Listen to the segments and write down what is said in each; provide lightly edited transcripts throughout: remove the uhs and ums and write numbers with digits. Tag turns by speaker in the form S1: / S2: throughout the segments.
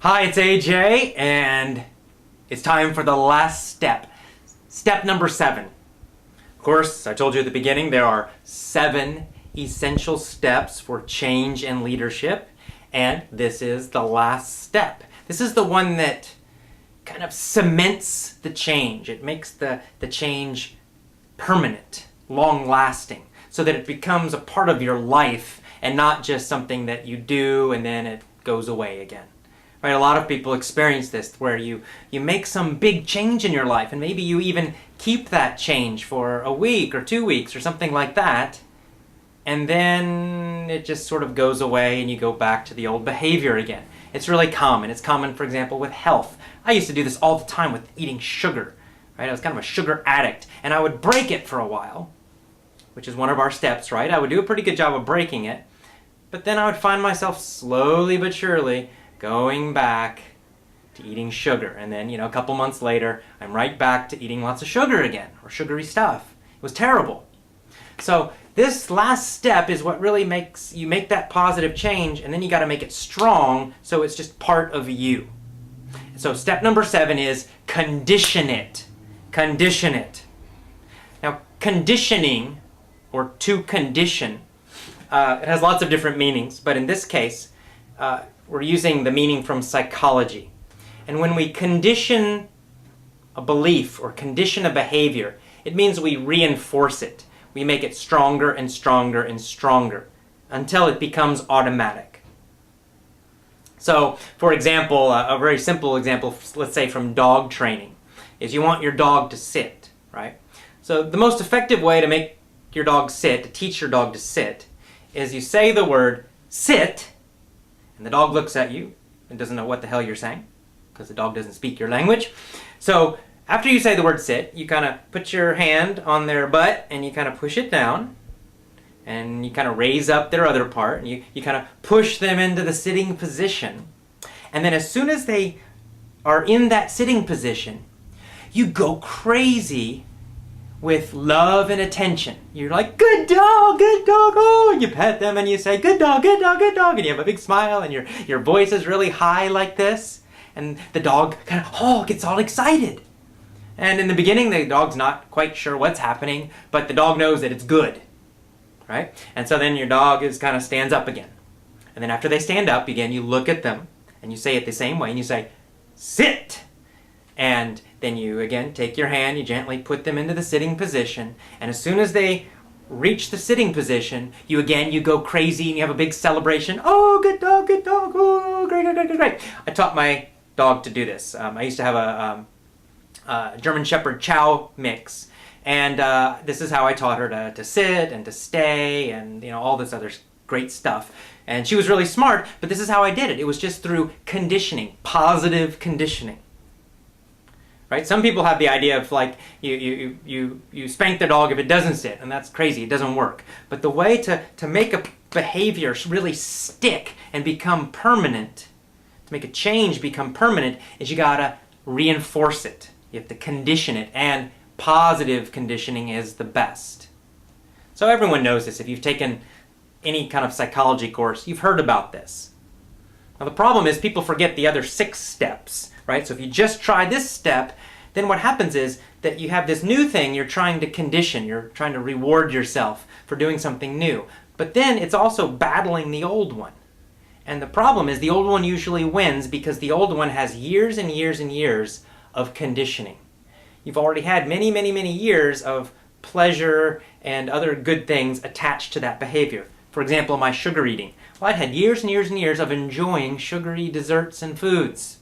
S1: Hi, it's AJ, and it's time for the last step. Step number 7. Of course, I told you at the beginning, there are 7 essential steps for change and leadership, and this is the last step. This is the one that kind of cements the change. It makes the change permanent, long-lasting, so that it becomes a part of your life and not just something that you do and then it goes away again. Right? A lot of people experience this where you make some big change in your life and maybe you even keep that change for a week or 2 weeks or something like that, and then it just sort of goes away and you go back to the old behavior again. It's really common. It's common, for example, with health. I used to do this all the time with eating sugar. Right? I was kind of a sugar addict, and I would break it for a while, which is one of our steps, right? I would do a pretty good job of breaking it, but then I would find myself slowly but surely going back to eating sugar. And then, a couple months later, I'm right back to eating lots of sugar again, or sugary stuff. It was terrible. So this last step is what really makes you make that positive change, and then you got to make it strong so it's just part of you. So step number 7 is condition it. Condition it. Now, conditioning, or to condition, it has lots of different meanings, but in this case, we're using the meaning from psychology. And when we condition a belief or condition a behavior, it means we reinforce it. We make it stronger and stronger and stronger until it becomes automatic. So, for example, a very simple example, let's say from dog training, is you want your dog to sit, right? So the most effective way to make your dog sit, to teach your dog to sit, is you say the word sit, and the dog looks at you and doesn't know what the hell you're saying, because the dog doesn't speak your language. So after you say the word sit, you kind of put your hand on their butt and you kind of push it down, and you kind of raise up their other part, and you kind of push them into the sitting position. And then as soon as they are in that sitting position, you go crazy with love and attention. You're like, good dog, oh, and you pet them and you say, good dog, good dog, good dog, and you have a big smile and your voice is really high like this, and the dog kind of, gets all excited. And in the beginning, the dog's not quite sure what's happening, but the dog knows that it's good, right? And so then your dog kind of stands up again. And then after they stand up again, you look at them and you say it the same way and you say, sit. And then you again take your hand, you gently put them into the sitting position, and as soon as they reach the sitting position, you go crazy and you have a big celebration. Oh, good dog, oh, great, great, great, great. I taught my dog to do this. I used to have a German Shepherd Chow mix, and this is how I taught her to sit and to stay and all this other great stuff. And she was really smart, but this is how I did it. It was just through conditioning, positive conditioning. Right? Some people have the idea of like you spank their dog if it doesn't sit, and that's crazy. It doesn't work. But the way to make a behavior really stick and become permanent, to make a change become permanent, is you gotta reinforce it. You have to condition it, and positive conditioning is the best. So everyone knows this. If you've taken any kind of psychology course, you've heard about this. Now the problem is people forget the other 6 steps. Right? So if you just try this step, then what happens is that you have this new thing you're trying to condition. You're trying to reward yourself for doing something new. But then it's also battling the old one. And the problem is the old one usually wins because the old one has years and years and years of conditioning. You've already had many, many, many years of pleasure and other good things attached to that behavior. For example, my sugar eating. Well, I'd had years and years and years of enjoying sugary desserts and foods.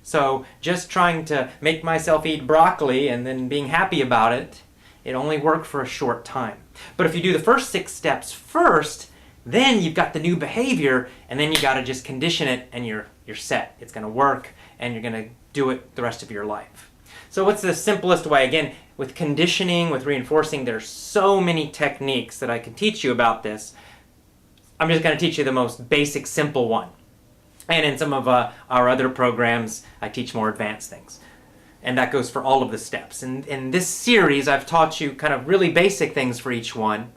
S1: So just trying to make myself eat broccoli and then being happy about it, it only worked for a short time. But if you do the first 6 steps first, then you've got the new behavior, and then you got to just condition it and you're set. It's going to work and you're going to do it the rest of your life. So what's the simplest way? Again, with conditioning, with reinforcing, there's so many techniques that I can teach you about this. I'm just going to teach you the most basic, simple one. And in some of our other programs, I teach more advanced things. And that goes for all of the steps. And in this series, I've taught you kind of really basic things for each one.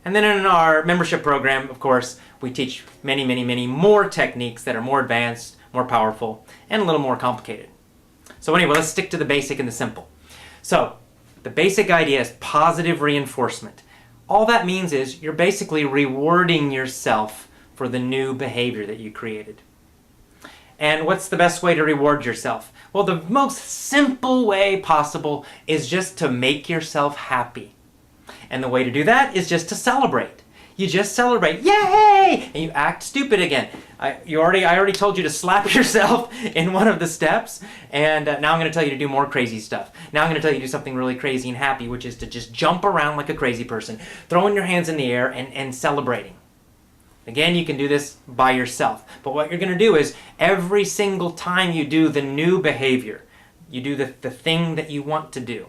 S1: And then in our membership program, of course, we teach many, many, many more techniques that are more advanced, more powerful, and a little more complicated. So anyway, let's stick to the basic and the simple. So the basic idea is positive reinforcement. All that means is you're basically rewarding yourself for the new behavior that you created. And what's the best way to reward yourself? Well, the most simple way possible is just to make yourself happy. And the way to do that is just to celebrate. You just celebrate, yay! And you act stupid again. I already told you to slap yourself in one of the steps, and now I'm going to tell you to do more crazy stuff. Now I'm going to tell you to do something really crazy and happy, which is to just jump around like a crazy person, throwing your hands in the air and celebrating. Again, you can do this by yourself, but what you're going to do is every single time you do the new behavior, you do the thing that you want to do.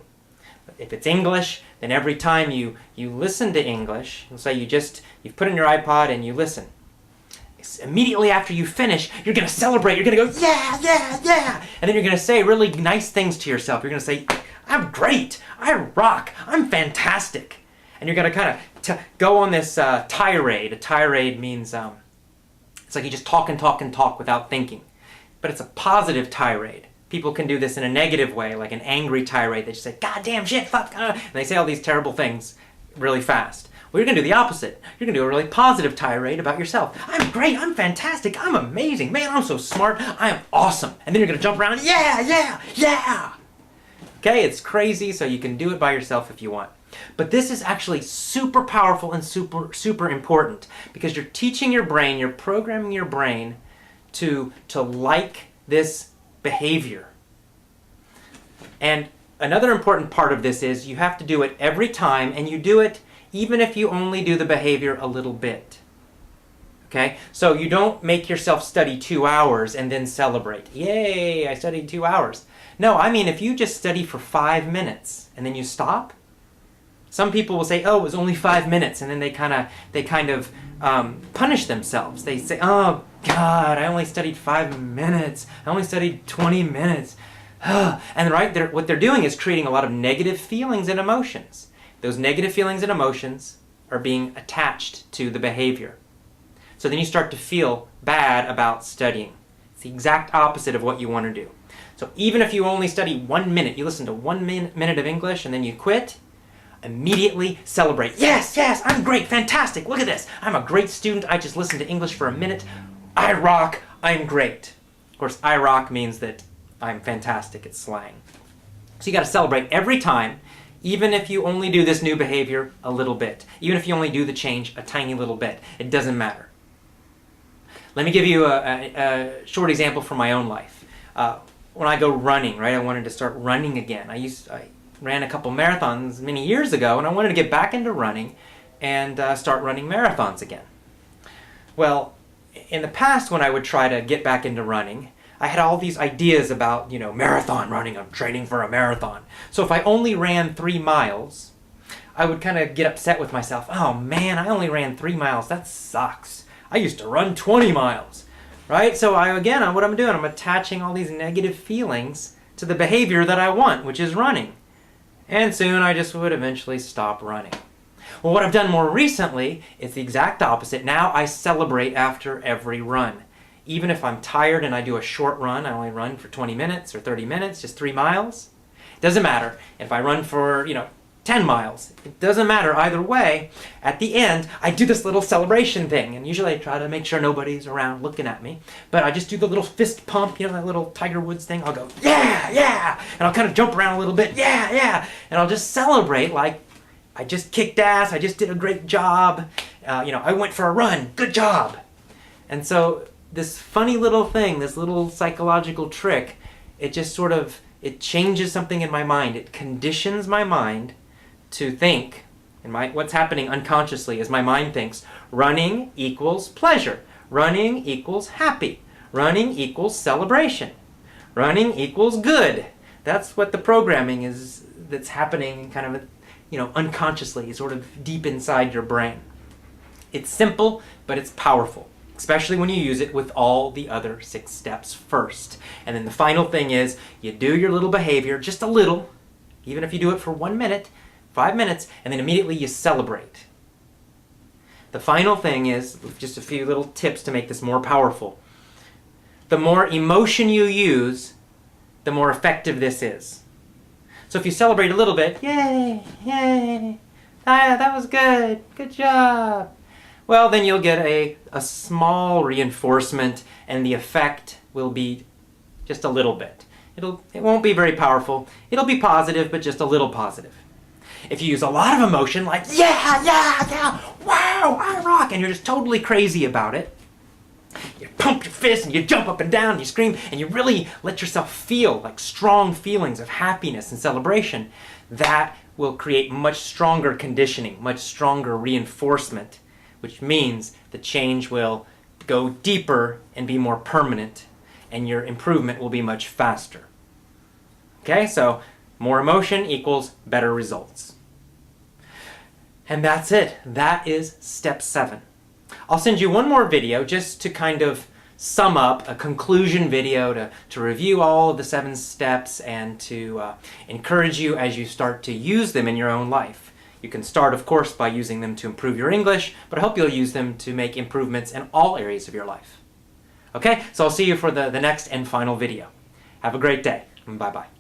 S1: If it's English, then every time you listen to English, say you've put in your iPod and you listen. Immediately after you finish, you're going to celebrate. You're going to go, yeah, yeah, yeah. And then you're going to say really nice things to yourself. You're going to say, I'm great. I rock. I'm fantastic. And you're going to kind of go on this tirade. A tirade means it's like you just talk and talk and talk without thinking. But it's a positive tirade. People can do this in a negative way, like an angry tirade. They just say, God damn shit, fuck, and they say all these terrible things really fast. Well, you're going to do the opposite. You're going to do a really positive tirade about yourself. I'm great, I'm fantastic, I'm amazing, man, I'm so smart, I am awesome. And then you're going to jump around, yeah, yeah, yeah. Okay, it's crazy, so you can do it by yourself if you want. But this is actually super powerful and super important because you're teaching your brain, you're programming your brain to like this behavior. And another important part of this is you have to do it every time, and you do it even if you only do the behavior a little bit. Okay? So you don't make yourself study 2 hours and then celebrate. Yay, I studied 2 hours. No, I mean if you just study for 5 minutes and then you stop. Some people will say, oh, it was only 5 minutes, and then they kind of punish themselves. They say, oh, God, I only studied 5 minutes. I only studied 20 minutes. And what they're doing is creating a lot of negative feelings and emotions. Those negative feelings and emotions are being attached to the behavior. So then you start to feel bad about studying. It's the exact opposite of what you want to do. So even if you only study 1 minute, you listen to 1 minute of English and then you quit, immediately celebrate. Yes, yes, I'm great, fantastic, look at this. I'm a great student, I just listened to English for a minute. I rock, I'm great. Of course, I rock means that I'm fantastic, it's slang. So you got to celebrate every time, even if you only do this new behavior a little bit. Even if you only do the change a tiny little bit. It doesn't matter. Let me give you a short example from my own life. When I go running, right, I wanted to start running again. I ran a couple marathons many years ago, and I wanted to get back into running and start running marathons again. Well, in the past when I would try to get back into running, I had all these ideas about, marathon running, I'm training for a marathon. So if I only ran 3 miles, I would kind of get upset with myself. Oh man, I only ran 3 miles, that sucks. I used to run 20 miles, right? So what I'm doing, I'm attaching all these negative feelings to the behavior that I want, which is running. And soon I just would eventually stop running. Well, what I've done more recently is the exact opposite. Now I celebrate after every run. Even if I'm tired and I do a short run, I only run for 20 minutes or 30 minutes, just 3 miles. It doesn't matter. If I run for, 10 miles, it doesn't matter either way. At the end, I do this little celebration thing. And usually I try to make sure nobody's around looking at me. But I just do the little fist pump, that little Tiger Woods thing. I'll go, yeah, yeah. And I'll kind of jump around a little bit, yeah, yeah. And I'll just celebrate like I just kicked ass, I just did a great job. I went for a run, good job. And so this funny little thing, this little psychological trick, it just it changes something in my mind. It conditions my mind to think, and what's happening unconsciously is my mind thinks, running equals pleasure. Running equals happy. Running equals celebration. Running equals good. That's what the programming is that's happening kind of, unconsciously, sort of deep inside your brain. It's simple, but it's powerful, especially when you use it with all the other 6 steps first. And then the final thing is, you do your little behavior, just a little, even if you do it for 1 minute, 5 minutes, and then immediately you celebrate. The final thing is, just a few little tips to make this more powerful. the more emotion you use, the more effective this is. So if you celebrate a little bit, yay, yay, that was good, good job. Well, then you'll get a small reinforcement, and the effect will be just a little bit. It won't be very powerful. It'll be positive, but just a little positive. If you use a lot of emotion, like, yeah, yeah, yeah, wow, I rock, and you're just totally crazy about it, you pump your fist and you jump up and down and you scream and you really let yourself feel like strong feelings of happiness and celebration, that will create much stronger conditioning, much stronger reinforcement, which means the change will go deeper and be more permanent, and your improvement will be much faster. Okay, so more emotion equals better results. And that's it. That is step 7. I'll send you one more video just to kind of sum up, a conclusion video to review all of the 7 steps and to encourage you as you start to use them in your own life. You can start, of course, by using them to improve your English, but I hope you'll use them to make improvements in all areas of your life. Okay, so I'll see you for the next and final video. Have a great day. Bye-bye.